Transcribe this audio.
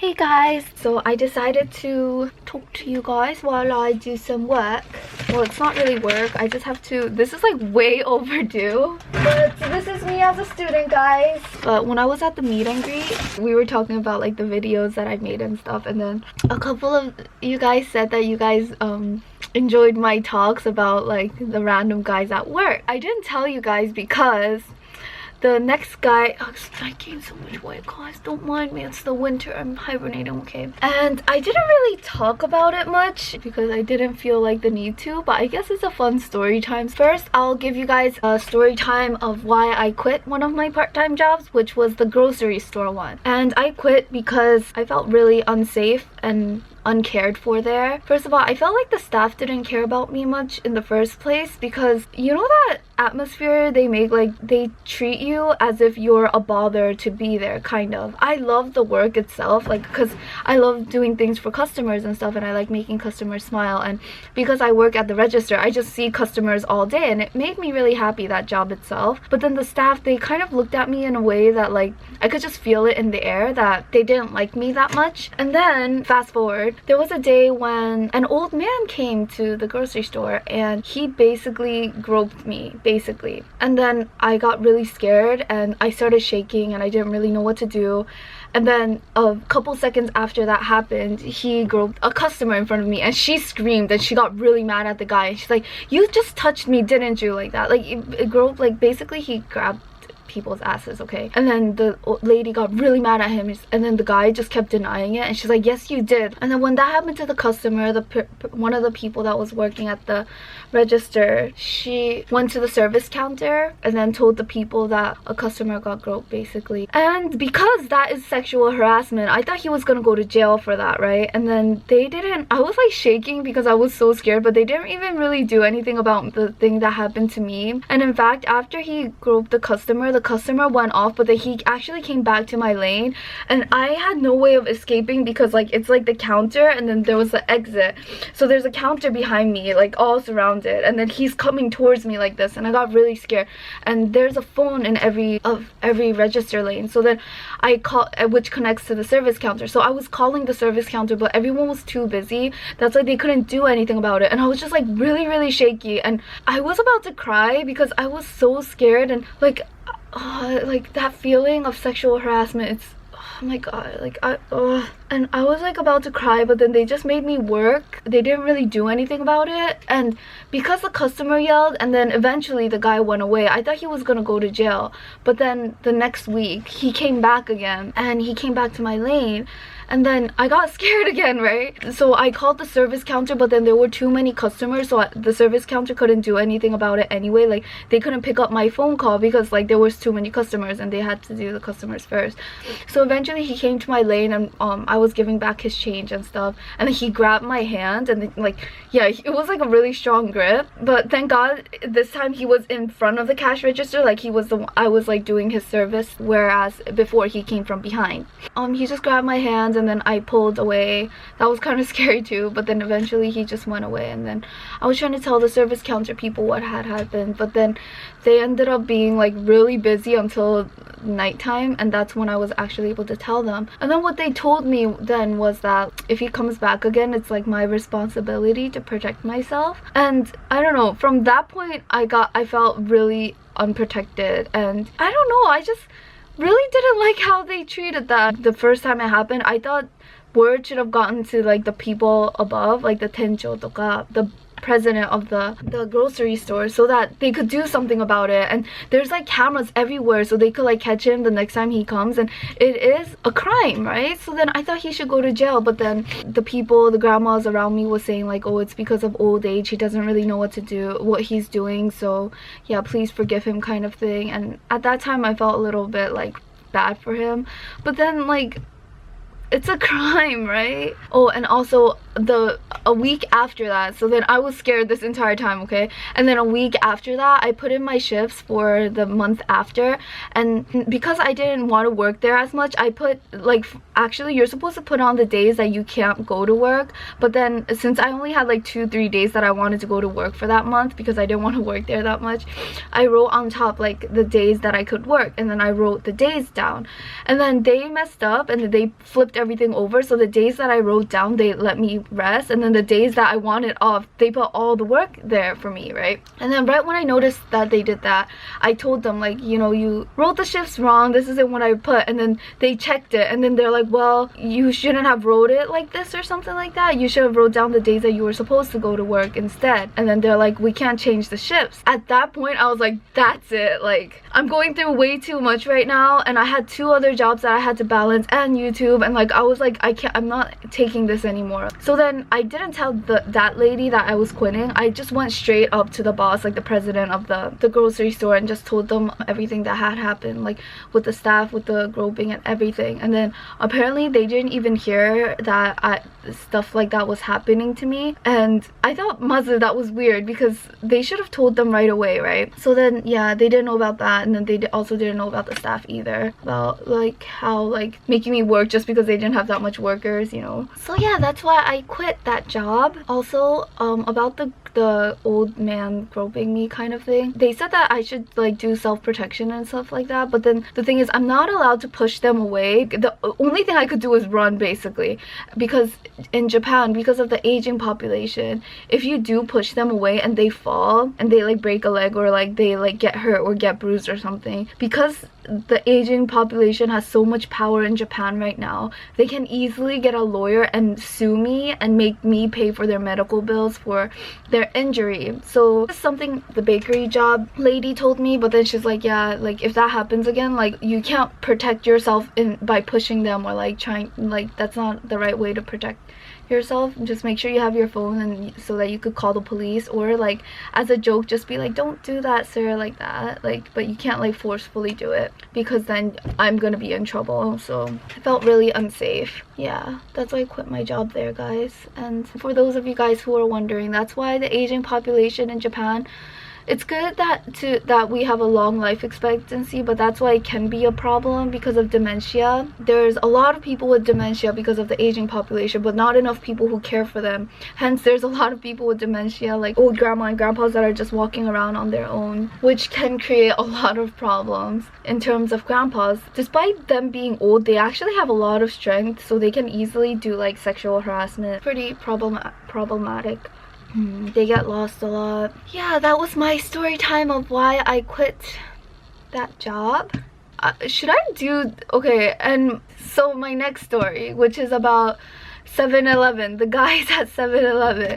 Hey guys, so I decided to talk to you guys while I do some work. Well, it's not really work, I just have to, this is like way overdue, but this is me as a student, guys. But when I was at the meet and greet, we were talking about like the videos that I made and stuff, and then a couple of you guys said that you guys enjoyed my talks about like the random guys at work. I didn't tell you guys because the next guy, oh, I gained so much weight, guys, don't mind me, it's the winter, I'm hibernating, okay? And I didn't really talk about it much because I didn't feel like the need to, but I guess it's a fun story time. First, I'll give you guys a story time of why I quit one of my part-time jobs, which was the grocery store one. And I quit because I felt really unsafe and uncared for there. First of all, I felt like the staff didn't care about me much in the first place because you know that atmosphere they make, like they treat you as if you're a bother to be there, kind of. I love the work itself, like because I love doing things for customers and stuff, and I like making customers smile, and because I work at the register I just see customers all day and it made me really happy, that job itself. But then the staff, they kind of looked at me in a way that like I could just feel it in the air that they didn't like me that much. And then fast forward, there was a day when an old man came to the grocery store and he basically groped me, basically. And then I got really scared and I started shaking and I didn't really know what to do. And then a couple seconds after that happened, he groped a customer in front of me and she screamed and she got really mad at the guy. And she's like, "You just touched me, didn't you?" Like that. Like it groped, like basically he grabbed people's asses, okay? And then the lady got really mad at him, and then the guy just kept denying it, and she's like, "Yes, you did." And then when that happened to the customer, one of the people that was working at the register, she went to the service counter and then told the people that a customer got groped, basically. And because that is sexual harassment, I thought he was gonna go to jail for that, right? And then they didn't. I was like shaking because I was so scared, but they didn't even really do anything about the thing that happened to me. And in fact, after he groped the customer went off, but then he actually came back to my lane and I had no way of escaping because like it's like the counter and then there was the exit, so there's a counter behind me like all surrounded, and then he's coming towards me like this, and I got really scared. And there's a phone in every register lane, so then I call, which connects to the service counter, so I was calling the service counter, but everyone was too busy. That's like they couldn't do anything about it, and I was just like really shaky, and I was about to cry because I was so scared. And like that feeling of sexual harassment, it's, oh my god, like and I was like about to cry, but then they just made me work. They didn't really do anything about it, and because the customer yelled and then eventually the guy went away, I thought he was gonna go to jail. But then the next week he came back again, and he came back to my lane, and then I got scared again, right? So I called the service counter, but then there were too many customers, so the service counter couldn't do anything about it anyway. Like they couldn't pick up my phone call because like there was too many customers and they had to do the customers first. So eventually he came to my lane, and I was giving back his change and stuff, and then he grabbed my hand, and then, like, yeah, it was like a really strong grip. But thank god this time he was in front of the cash register, like he was I was like doing his service, whereas before he came from behind. He just grabbed my hand and then I pulled away. That was kind of scary too, but then eventually he just went away. And then I was trying to tell the service counter people what had happened, but then they ended up being like really busy until nighttime, and that's when I was actually able to tell them. And then what they told me then was that if he comes back again, it's like my responsibility to protect myself. And I don't know, from that point I felt really unprotected, and I don't know, I just really didn't like how they treated that. The first time it happened, I thought word should have gotten to like the people above, like the tencho toka, the president of the grocery store, so that they could do something about it. And there's like cameras everywhere, so they could like catch him the next time he comes, and it is a crime, right? So then I thought he should go to jail, but then the grandmas around me was saying like, oh, it's because of old age, he doesn't really know what he's doing, so yeah, please forgive him, kind of thing. And at that time I felt a little bit like bad for him, but then like it's a crime, right? Oh, and also a week after that, so then I was scared this entire time, okay? And then a week after that, I put in my shifts for the month after, and because I didn't want to work there as much, I put like, actually you're supposed to put on the days that you can't go to work, but then since I only had like 2-3 days that I wanted to go to work for that month because I didn't want to work there that much, I wrote on top like the days that I could work, and then I wrote the days down, and then they messed up and they flipped everything over, so the days that I wrote down, they let me rest, and then the days that I wanted off, they put all the work there for me, right? And then right when I noticed that they did that, I told them, like, you know, you wrote the shifts wrong, this isn't what I put. And then they checked it, and then they're like, well, you shouldn't have wrote it like this or something like that. You should have wrote down the days that you were supposed to go to work instead. And then they're like, we can't change the shifts. At that point, I was like, that's it. Like, I'm going through way too much right now, and I had 2 other jobs that I had to balance and YouTube, and like I was like, I'm not taking this anymore. So then I didn't tell that lady that I was quitting. I just went straight up to the boss, like the president of the grocery store, and just told them everything that had happened, like with the staff, with the groping and everything. And then apparently they didn't even hear that stuff like that was happening to me, and I thought that was weird because they should have told them right away, right? So then yeah, they didn't know about that, and then they also didn't know about the staff either, about like how like making me work just because they didn't have that much workers, you know. So yeah, that's why I quit that job. Also about the old man groping me kind of thing, they said that I should like do self-protection and stuff like that, but then the thing is, I'm not allowed to push them away. The only thing I could do is run, basically, because in Japan, because of the aging population, if you do push them away and they fall and they like break a leg, or like they like get hurt or get bruised or something, because the aging population has so much power in Japan right now, they can easily get a lawyer and sue me and make me pay for their medical bills for their injury. So this is something the bakery job lady told me, but then she's like, yeah, like if that happens again, like you can't protect yourself by pushing them, or like trying, like that's not the right way to protect yourself. Just make sure you have your phone, and so that you could call the police, or like as a joke just be like, don't do that, sir, like that, like, but you can't like forcefully do it, because then I'm gonna be in trouble. So I felt really unsafe. Yeah, that's why I quit my job there, guys. And for those of you guys who are wondering, that's why the aging population in Japan, it's good that we have a long life expectancy, but that's why it can be a problem because of dementia. There's a lot of people with dementia because of the aging population, but not enough people who care for them. Hence, there's a lot of people with dementia, like old grandma and grandpas, that are just walking around on their own, which can create a lot of problems. In terms of grandpas, despite them being old, they actually have a lot of strength, so they can easily do like sexual harassment. Pretty problematic. They get lost a lot. Yeah, that was my story time of why I quit that job. Should I do... Okay, and so my next story, which is about 7-Eleven, the guys at 7-Eleven.